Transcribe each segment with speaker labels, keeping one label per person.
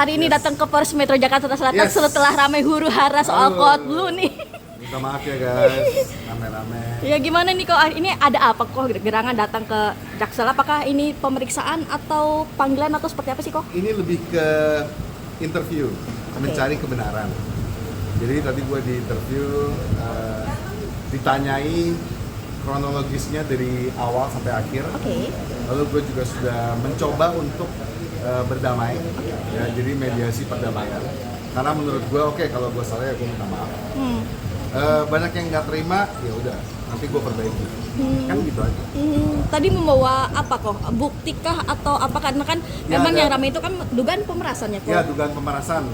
Speaker 1: hari ini datang ke Polres Metro Jakarta Selatan
Speaker 2: Yes.
Speaker 1: setelah ramai huru-hara soal
Speaker 2: Halo.
Speaker 1: Coldblue nih.
Speaker 2: Minta maaf ya guys, rame-rame.
Speaker 1: Ya gimana nih kok ini ada apa kok gerangan datang ke Jaksel? Apakah ini pemeriksaan atau panggilan atau seperti apa sih kok?
Speaker 2: Ini lebih ke interview, mencari kebenaran. Jadi tadi gue di interview, ditanyai kronologisnya dari awal sampai akhir.
Speaker 1: Oke.
Speaker 2: Lalu gue juga sudah mencoba untuk berdamai, ya, jadi mediasi perdamaian. Karena menurut gue oke, kalau gue salah ya gue minta maaf. Banyak yang nggak terima, ya udah nanti gue perbaiki. Kan gitu aja.
Speaker 1: Tadi membawa apa kok? Buktikah atau apa? Karena kan
Speaker 2: Ya,
Speaker 1: memang
Speaker 2: ada.
Speaker 1: yang ramai itu kan dugaan pemerasannya kok.
Speaker 2: Ya, dugaan pemerasan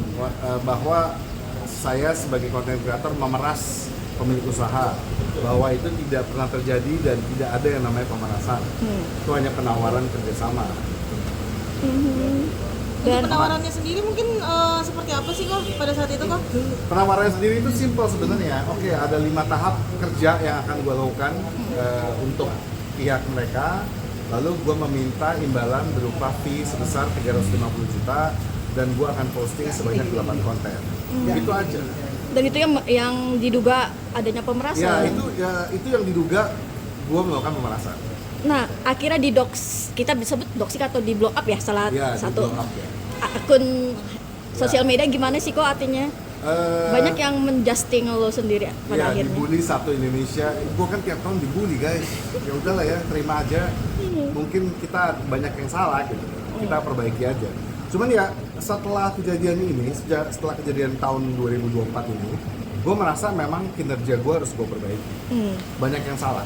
Speaker 2: bahwa saya sebagai content creator memeras pemilik usaha, bahwa itu tidak pernah terjadi dan tidak ada yang namanya pemerasan. Itu hanya penawaran kerjasama.
Speaker 1: Dan
Speaker 3: Penawarannya sendiri mungkin seperti apa sih kok pada saat itu kok?
Speaker 2: Penawarannya sendiri itu simpel sebenarnya. Oke, ada 5 tahap kerja yang akan gue lakukan untuk pihak mereka. Lalu gue meminta imbalan berupa fee sebesar 350 juta dan gue akan posting sebanyak 8 konten. Itu aja.
Speaker 1: dan itu yang diduga adanya pemerasan.
Speaker 2: Itu yang diduga gue melakukan pemerasan.
Speaker 1: Nah, akhirnya di dox, kita disebut doxing atau di blow up ya, salah
Speaker 2: Ya,
Speaker 1: satu
Speaker 2: di blow up, ya.
Speaker 1: akun sosial media. Gimana sih kok artinya? Banyak yang menjusting lo sendiri pada
Speaker 2: Ya,
Speaker 1: akhirnya.
Speaker 2: dibully satu Indonesia. Gue kan tiap tahun dibully guys. Ya udahlah ya, terima aja. Mungkin kita banyak yang salah gitu. Kita perbaiki aja. Cuman ya setelah kejadian ini, setelah kejadian tahun 2024 ini, gue merasa memang kinerja gue harus gue perbaiki. Banyak yang salah.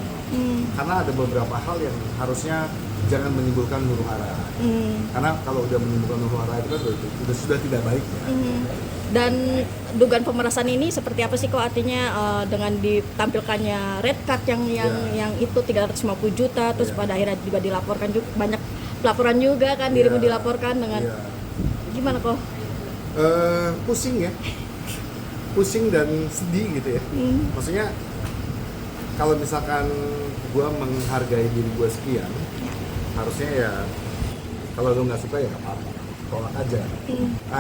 Speaker 2: Karena ada beberapa hal yang harusnya jangan menimbulkan huru hara. Karena kalau udah menimbulkan huru hara itu kan sudah tidak baik ya.
Speaker 1: Dan dugaan pemerasan ini seperti apa sih kok artinya dengan ditampilkannya red card yang itu 350 juta terus pada akhirnya juga dilaporkan juga banyak laporan juga kan dirimu dilaporkan dengan gimana kok?
Speaker 2: Pusing ya. Pusing dan sedih gitu ya. Maksudnya kalau misalkan gue menghargai diri gue sekian, harusnya ya kalau lo nggak suka ya nggak apa-apa, tolak aja.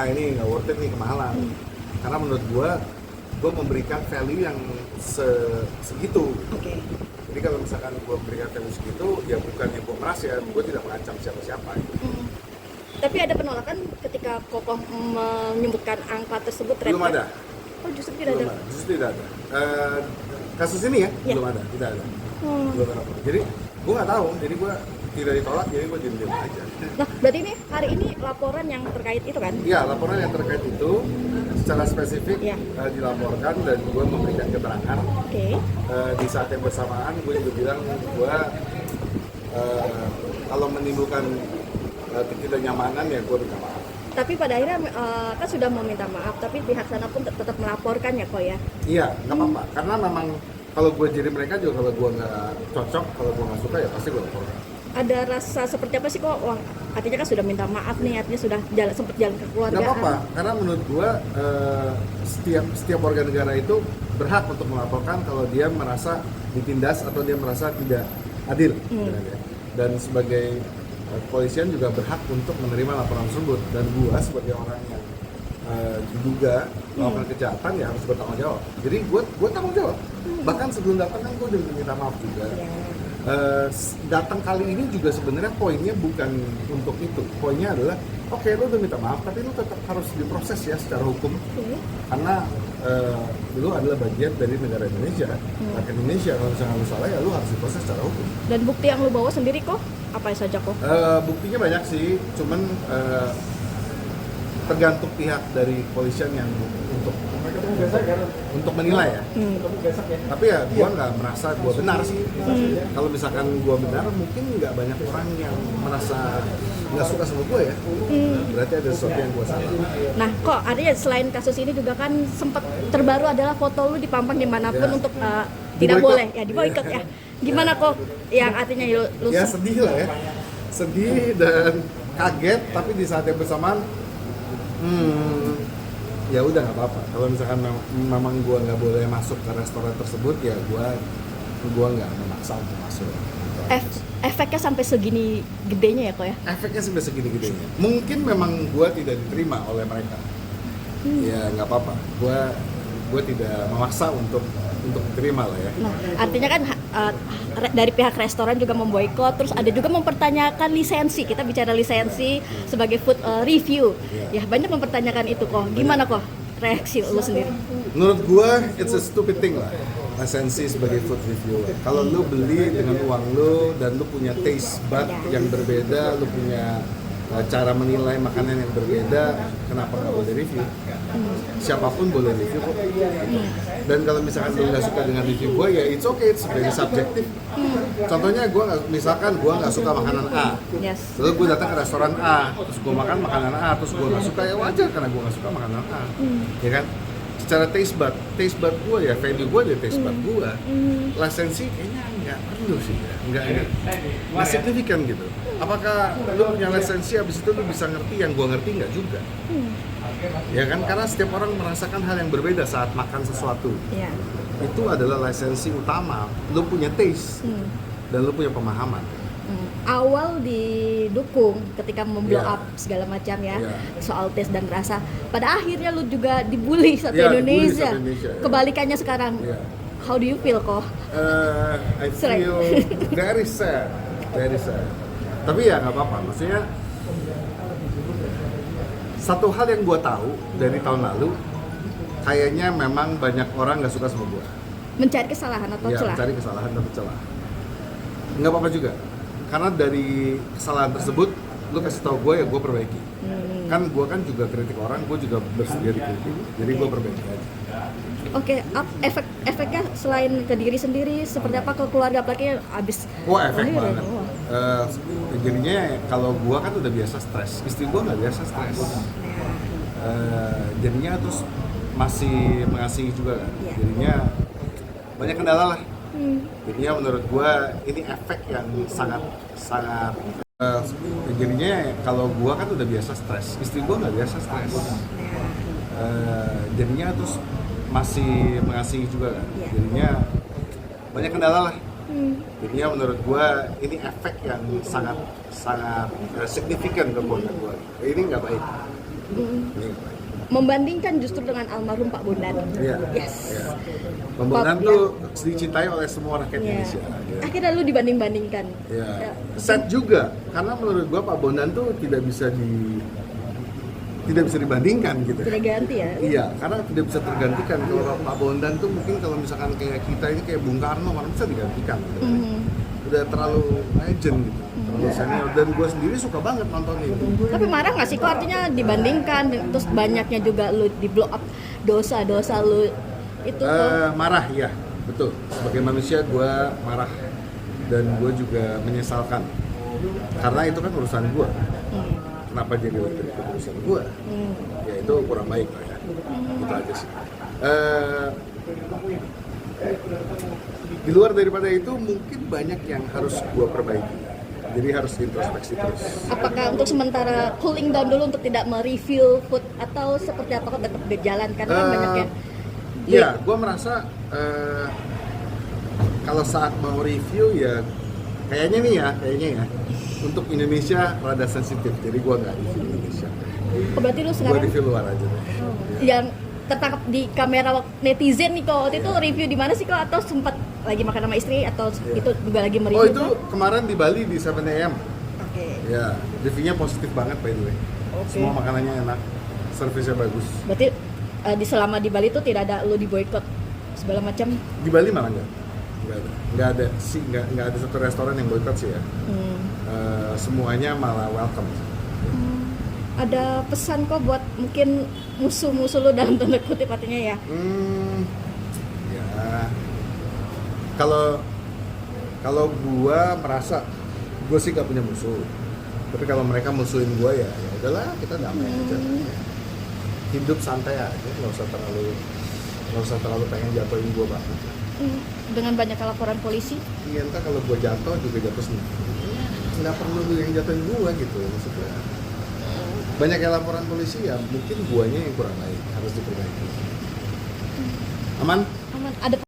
Speaker 2: Ini nggak worth it nih, kemahalan. Karena menurut gue memberikan value yang segitu.
Speaker 1: Oke.
Speaker 2: Jadi kalau misalkan gue memberikan value segitu, ya bukannya gue meras ya, gue tidak mengancam siapa-siapa.
Speaker 1: Tapi ada penolakan ketika Kokoh menyebutkan angka tersebut red
Speaker 2: Belum
Speaker 1: card?
Speaker 2: ada.
Speaker 1: Oh, justru tidak ada.
Speaker 2: Justru tidak ada. Kasus ini ya,
Speaker 1: Ya.
Speaker 2: belum ada, tidak ada. Belum ada. Jadi gue nggak tahu, jadi gue tidak ditolak, jadi gue diam-diam aja.
Speaker 1: Nah, berarti ini hari ini laporan yang terkait itu kan?
Speaker 2: Iya, laporan yang terkait itu secara spesifik
Speaker 1: Ya.
Speaker 2: dilaporkan dan gue memberikan keterangan.
Speaker 1: Oke.
Speaker 2: Di saat yang bersamaan gue juga bilang gue kalau menimbulkan ketidaknyamanan ya gue minta maaf.
Speaker 1: Tapi pada akhirnya kan sudah meminta maaf, tapi pihak sana pun tetap melaporkan ya kok ya?
Speaker 2: Iya, nggak apa-apa. Karena memang kalau gue jadi mereka juga, kalau gue nggak cocok, kalau gue nggak suka ya pasti gue laporkan.
Speaker 1: Ada rasa seperti apa sih kok? Wah, artinya kan sudah minta maaf nih, artinya sudah sempat jalan ke keluarga.
Speaker 2: Nggak apa-apa, karena menurut gue setiap warga negara itu berhak untuk melaporkan kalau dia merasa ditindas atau dia merasa tidak adil. Dan sebagai kepolisian juga berhak untuk menerima laporan tersebut. Dan gue sebagai orang yang diduga melakukan kejahatan ya harus bertanggung jawab. Jadi gue tanggung jawab. Bahkan sebelum datang kan gue udah minta maaf juga. Datang kali ini juga sebenarnya poinnya bukan untuk itu. Poinnya adalah oke, lu udah minta maaf, tapi lu tetap harus diproses ya secara hukum. Karena lu adalah bagian dari negara Indonesia. Rakyat Indonesia, kalau misalnya lu salah ya lu harus diproses secara hukum.
Speaker 1: Dan bukti yang lu bawa sendiri kok apa saja kok?
Speaker 2: Buktinya banyak sih, cuman tergantung pihak dari kepolisian yang untuk menilai ya. Tapi ya gua nggak merasa gua benar sih. Kalau misalkan gua benar, mungkin nggak banyak orang yang merasa nggak suka sama gua ya. Berarti ada sesuatu yang gua salah.
Speaker 1: Nah, kok artinya selain kasus ini juga kan sempat terbaru adalah foto lu dipampang dimanapun
Speaker 2: Ya.
Speaker 1: untuk tidak
Speaker 2: Diboykot.
Speaker 1: boleh ya diboykot ya. Gimana kok yang artinya lu
Speaker 2: Ya sedih lah ya. Sedih dan kaget, tapi di saat yang bersamaan ya udah nggak apa-apa. Kalau misalkan memang gua nggak boleh masuk ke restoran tersebut, ya gua nggak memaksa untuk masuk.
Speaker 1: Efeknya sampai segini gedenya ya kok ya?
Speaker 2: Efeknya sampai segini gedenya. Mungkin memang gue tidak diterima oleh mereka. Ya nggak apa-apa. Gue tidak memaksa untuk diterima lah ya.
Speaker 1: Nah, artinya kan dari pihak restoran juga memboikot, terus ada juga mempertanyakan lisensi. Kita bicara lisensi sebagai food review. Ya banyak mempertanyakan itu kok. Gimana kok reaksi lu sendiri?
Speaker 2: Menurut gue, it's a stupid thing lah. Lisensi sebagai food reviewer. Kalau lu beli dengan uang lu dan lu punya taste bud yang berbeda, lu punya cara menilai makanan yang berbeda, kenapa nggak boleh review? Siapapun boleh review kok. Dan kalau misalkan lu nggak suka dengan review gue, ya it's okay, it's very subjektif. Contohnya misalkan gue nggak suka makanan A,
Speaker 1: Yes.
Speaker 2: lalu gue datang ke restoran A, terus gue makan makanan A, terus gue nggak suka, ya wajar karena gue nggak suka makanan A, ya kan? Secara taste bud gue ya, value gue dari taste bud gue. Lisensi kayaknya nggak perlu sih ya, nggak signifikan gitu. Apakah lu punya lisensi habis itu lu bisa ngerti yang gue ngerti? Nggak juga. Ya kan, karena setiap orang merasakan hal yang berbeda saat makan sesuatu.
Speaker 1: Ya.
Speaker 2: Itu adalah lisensi utama. Lu punya taste dan lu punya pemahaman.
Speaker 1: Awal didukung ketika memblow
Speaker 2: Yeah.
Speaker 1: up segala macam ya,
Speaker 2: Yeah.
Speaker 1: soal tes dan rasa. Pada akhirnya lu juga dibully satu
Speaker 2: Yeah, dibully
Speaker 1: Indonesia.
Speaker 2: satu Indonesia, yeah.
Speaker 1: Kebalikannya sekarang.
Speaker 2: Yeah.
Speaker 1: How do you feel kok?
Speaker 2: I feel very sad. Tapi ya nggak apa-apa. Maksudnya satu hal yang gue tahu dari tahun lalu, kayaknya memang banyak orang nggak suka sama gue.
Speaker 1: Mencari kesalahan atau
Speaker 2: Ya,
Speaker 1: celah?
Speaker 2: mencari kesalahan atau celah. Nggak apa-apa juga. Karena dari kesalahan tersebut, lu kasih tahu gue ya gue perbaiki. Kan gue kan juga kritik orang, gue juga bersedia dikritik. Jadi gue perbaiki aja.
Speaker 1: Oke, efeknya selain ke diri sendiri, seperti apa ke keluarga, apalagi abis
Speaker 2: Wah, efek
Speaker 1: lahiran?
Speaker 2: banget.
Speaker 1: Wah.
Speaker 2: Jadinya kalau gue kan udah biasa stres, istri gue nggak biasa stres. Jadinya terus masih mengasihi juga kan.
Speaker 1: Iya.
Speaker 2: Jadinya banyak kendala lah. Jadinya menurut gue ini efek yang sangat jadinya kalau gue kan udah biasa stres, istri gue nggak biasa stres. Jadinya terus masih mengasihi juga kan.
Speaker 1: Iya.
Speaker 2: Jadinya banyak kendala lah. Jadinya menurut gue ini efek yang sangat signifikan ke keluarga gue. Ini nggak baik. Ini nggak baik.
Speaker 1: Membandingkan justru dengan almarhum Pak Bondan.
Speaker 2: Iya.
Speaker 1: Yes.
Speaker 2: Iya. Pak Bondan tuh dicintai oleh semua rakyat
Speaker 1: Iya.
Speaker 2: Indonesia. Gitu.
Speaker 1: Akhirnya lu dibanding-bandingkan.
Speaker 2: Ya. Sad juga karena menurut gua Pak Bondan tuh tidak bisa dibandingkan gitu.
Speaker 1: Tidak ganti ya.
Speaker 2: Iya, karena tidak bisa tergantikan. Kalau Pak Bondan tuh mungkin kalau misalkan kayak kita ini kayak Bung Karno mana bisa digantikan gitu. Udah terlalu legend gitu. Terlalu senior dan gua sendiri suka banget nontonin.
Speaker 1: Tapi marah nggak sih kok, artinya dibandingkan, terus banyaknya juga lu di blow up dosa-dosa lu itu kok.
Speaker 2: Marah ya, betul. Sebagai manusia gue marah dan gue juga menyesalkan karena itu kan urusan gue. Kenapa jadi urusan gue? Ya itu kurang baik lah ya. Itu aja sih. Di luar daripada itu mungkin banyak yang harus gue perbaiki. Jadi harus introspeksi terus.
Speaker 1: Apakah untuk sementara cooling down dulu untuk tidak mereview food atau seperti apa kok tetap berjalan karena kan banyak yang
Speaker 2: Iya, gue merasa kalau saat mau review ya kayaknya ya untuk Indonesia rada sensitif, jadi gue nggak review Indonesia.
Speaker 1: berarti lu
Speaker 2: Gue
Speaker 1: sekarang
Speaker 2: review luar aja deh.
Speaker 1: yang tertangkap di kamera netizen nih kok waktu itu review di mana sih kok, atau sempat lagi makan sama istri atau itu juga lagi
Speaker 2: Oh
Speaker 1: mereview?
Speaker 2: itu kemarin di Bali di 7am.
Speaker 1: Oke.
Speaker 2: Ya, reviewnya positif banget by the way.
Speaker 1: Oke.
Speaker 2: Semua makanannya enak, servisnya bagus.
Speaker 1: Berarti selama di Bali itu tidak ada lu di boykot segala macam.
Speaker 2: Di Bali malah nggak ada sih, nggak ada satu restoran yang boykot sih ya. Semuanya malah welcome.
Speaker 1: Ada pesan kok buat mungkin musuh-musuh lu dalam tanda kutip artinya ya?
Speaker 2: Ya kalau gua merasa gua sih gak punya musuh, tapi kalau mereka musuhin gua ya udahlah, kita damai aja. Hidup santai aja, nggak usah terlalu pengen jatuhin gua banget.
Speaker 1: Dengan banyak laporan polisi.
Speaker 2: Iya, entah kalau gua jatuh juga jatuh sendiri. Nggak perlu lu yang jatuhin gua gitu maksudnya. Banyak yang laporan polisi ya mungkin guanya yang kurang baik, harus diperbaiki. Aman?
Speaker 1: Aman. Ada